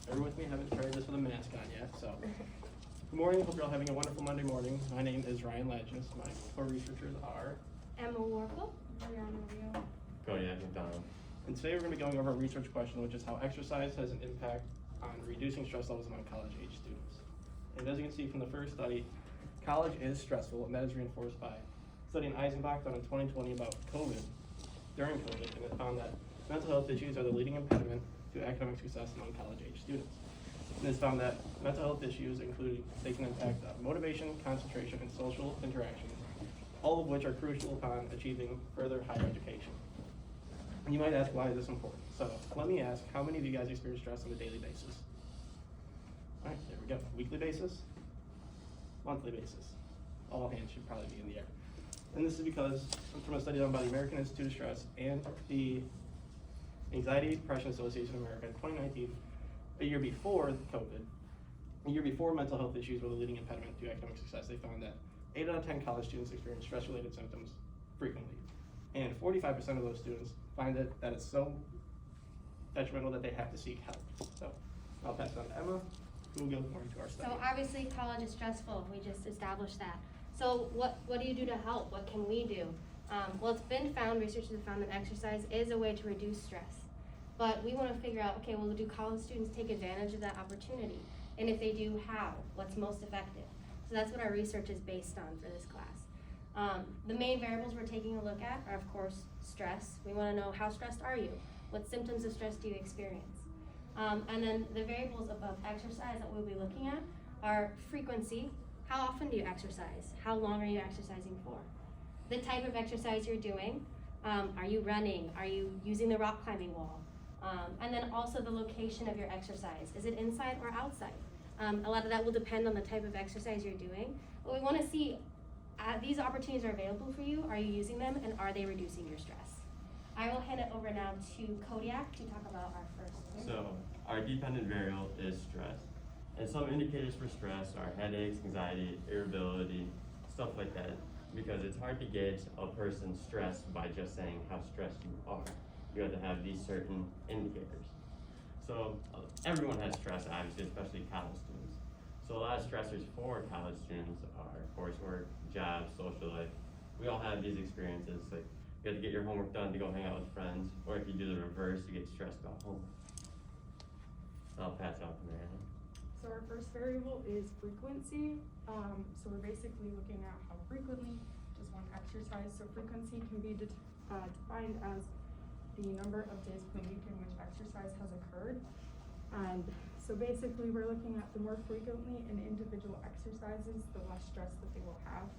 Bear with me, I haven't tried this with a mask on yet, so. Good morning, hope you're all having a wonderful Monday morning. My name is Ryan Lagis. My co-researchers are, Emma Warple. Kodiak McDonald. and today we're going to be going over a research question, which is how exercise has an impact on reducing stress levels among college-age students. And as you can see from the first study, college is stressful, and that is reinforced by studying Eisenbach done in 2020 about COVID, during COVID, and it found that mental health issues are the leading impediment to academic success among college-age students. And it's found that mental health issues, including they can impact motivation, concentration, and social interactions, all of which are crucial upon achieving further higher education. And you might ask, why is this important? So let me ask, how many of you guys experience stress on a daily basis? All right, there we go. Weekly basis? Monthly basis? All hands should probably be in the air. And this is because from a study done by the American Institute of Stress and the Anxiety Depression Association of America in 2019, a year before COVID, a year before mental health issues were the leading impediment to academic success, they found that 8 out of 10 college students experience stress-related symptoms frequently. And 45% of those students find that it's so detrimental that they have to seek help. So I'll pass it on to Emma, who will go more into our study. So obviously college is stressful, we just established that. So what do you do to help? What can we do? Well, it's been found, researchers have found that exercise is a way to reduce stress. But we want to figure out, okay, well, do college students take advantage of that opportunity? And if they do, how? What's most effective? So that's what our research is based on for this class. The main variables we're taking a look at are, of course, stress. We want to know, how stressed are you? What symptoms of stress do you experience? And then the variables of exercise that we'll be looking at are frequency. How often do you exercise? How long are you exercising for? The type of exercise you're doing. Are you running? Are you using the rock climbing wall? And then also the location of your exercise. Is it inside or outside? A lot of that will depend on the type of exercise you're doing. But we want to see, these opportunities are available for you. Are you using them, and are they reducing your stress? I will hand it over now to Kodiak to talk about our first one. So our dependent variable is stress. And some indicators for stress are headaches, anxiety, irritability, stuff like that. Because it's hard to gauge a person's stress by just saying how stressed you are. You have to have these certain indicators. So everyone has stress, obviously, especially college students. So a lot of stressors for college students are coursework, jobs, social life. We all have these experiences. Like you have to get your homework done to go hang out with friends, or if you do the reverse, you get stressed about homework. So I'll pass it on to Mariana. So our first variable is frequency. So we're basically looking at how frequently does one exercise. So frequency can be defined as the number of days per week in which exercise has occurred. And so basically we're looking at the more frequently an individual exercises, the less stress that they will have.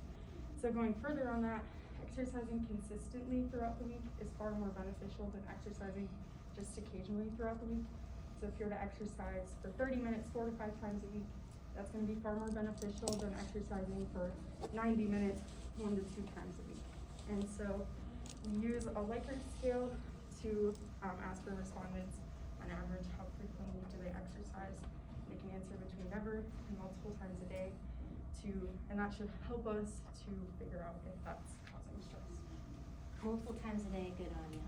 So going further on that, exercising consistently throughout the week is far more beneficial than exercising just occasionally throughout the week. So if you're to exercise for 30 minutes, 4 to 5 times a week, that's going to be far more beneficial than exercising for 90 minutes, 1 to 2 times a week. And so we use a Likert scale to ask for respondents on average how frequently do they exercise. They can answer between never and multiple times a day and that should help us to figure out if that's causing stress. Multiple times a day, good on you.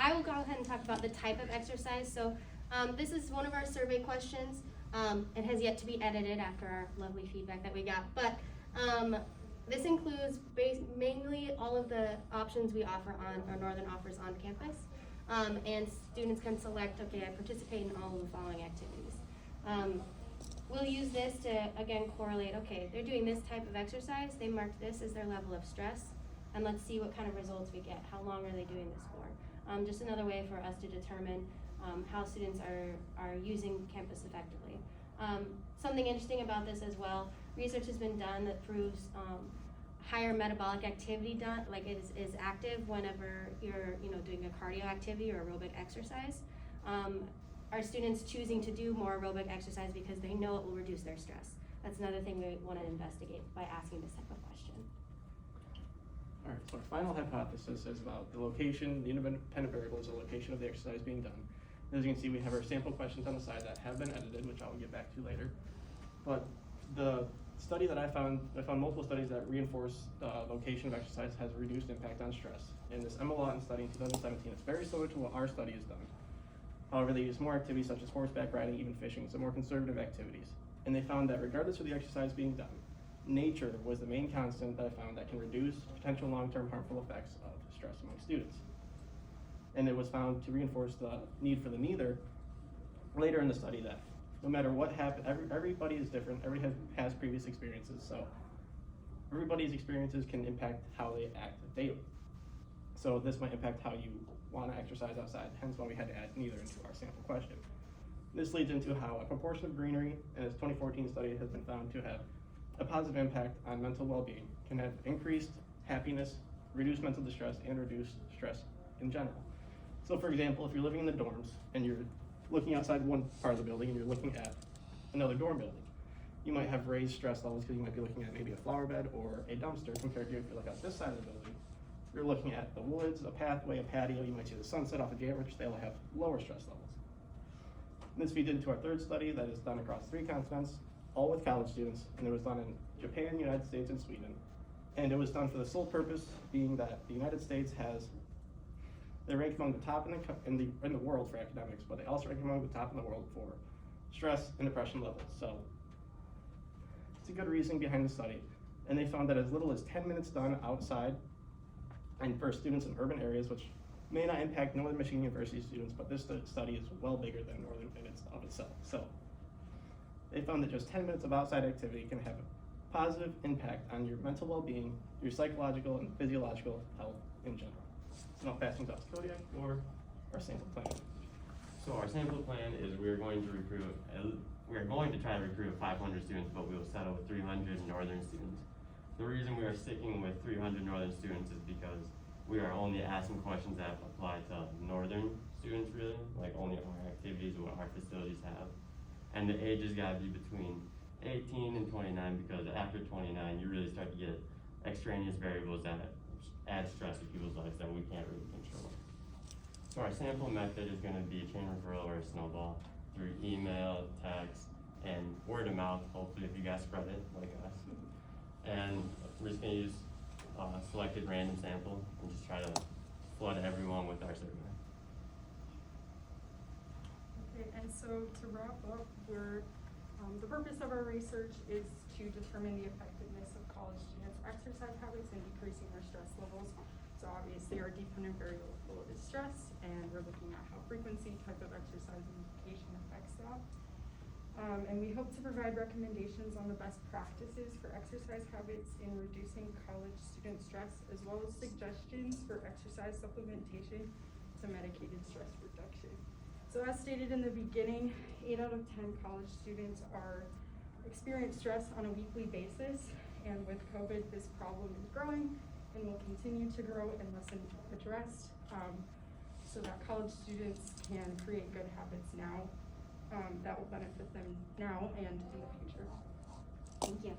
I will go ahead and talk about the type of exercise. So this is one of our survey questions. It has yet to be edited after our lovely feedback that we got. But this includes mainly all of the options we offer on our Northern offers on campus. And students can select, okay, I participate in all of the following activities. We'll use this to, again, correlate, okay, they're doing this type of exercise, they marked this as their level of stress, and let's see what kind of results we get. How long are they doing this for? Just another way for us to determine how students are using campus effectively. Something interesting about this as well, research has been done that proves higher metabolic activity done, like is active whenever you're doing a cardio activity or aerobic exercise. Are students choosing to do more aerobic exercise because they know it will reduce their stress? That's another thing we want to investigate by asking this type of question. All right, so our final hypothesis is about the location, the independent variable is the location of the exercise being done. As you can see, we have our sample questions on the side that have been edited, which I'll get back to later. But the study that I found multiple studies that reinforce the location of exercise has reduced impact on stress. In this Emma Lawton study in 2017, it's very similar to what our study has done. However, they used more activities such as horseback riding, even fishing, so more conservative activities. And they found that regardless of the exercise being done, nature was the main constant that I found that can reduce potential long-term harmful effects of stress among students. And it was found to reinforce the need for the neither later in the study that no matter what happened, everybody is different, everybody has previous experiences, so everybody's experiences can impact how they act daily. So this might impact how you want to exercise outside, hence why we had to add neither into our sample question. This leads into how a proportion of greenery in its 2014 study has been found to have a positive impact on mental well-being, can have increased happiness, reduced mental distress, and reduced stress in general. So for example, if you're living in the dorms and you're looking outside one part of the building and you're looking at another dorm building, you might have raised stress levels because you might be looking at maybe a flower bed or a dumpster compared to if you look out this side of the building. You're looking at the woods, a pathway, a patio, you might see the sunset off a J-Ridge, they'll have lower stress levels. And this feeds into our third study that is done across 3 continents, all with college students, and it was done in Japan, United States, and Sweden. And it was done for the sole purpose being that the United States they're ranked among the top in the world for academics, but they also rank among the top in the world for stress and depression levels. So it's a good reasoning behind the study. And they found that as little as 10 minutes done outside and for students in urban areas, which may not impact Northern Michigan University students, but this study is well bigger than Northern in itself. So they found that just 10 minutes of outside activity can have a positive impact on your mental well-being, your psychological and physiological health in general. So now passing to Kodiak for our sample plan. So our sample plan is we're going to try to recruit 500 students, but we will settle with 300 Northern students. The reason we are sticking with 300 Northern students is because we are only asking questions that apply to Northern students really, like only our activities, what our facilities have. And the age has got to be between 18 and 29 because after 29 you really start to get extraneous variables that add stress to people's lives that we can't really control. So our sample method is going to be a chain referral or a snowball through email, text, and word of mouth, hopefully if you guys spread it like us. And we're just going to use selected random sample and just try to flood everyone with our survey. Okay, and so to wrap up, the purpose of our research is to determine the effectiveness of college students' exercise habits in decreasing their stress levels. So obviously our dependent variable is stress, and we're looking at how frequency, type of exercise, and location affects that. And we hope to provide recommendations on the best practices for exercise habits in reducing college student stress, as well as suggestions for exercise supplementation to medicated stress reduction. So as stated in the beginning, 8 out of 10 college students experience stress on a weekly basis, and with COVID, this problem is growing and will continue to grow unless addressed, so that college students can create good habits now that will benefit them now and in the future. Thank you.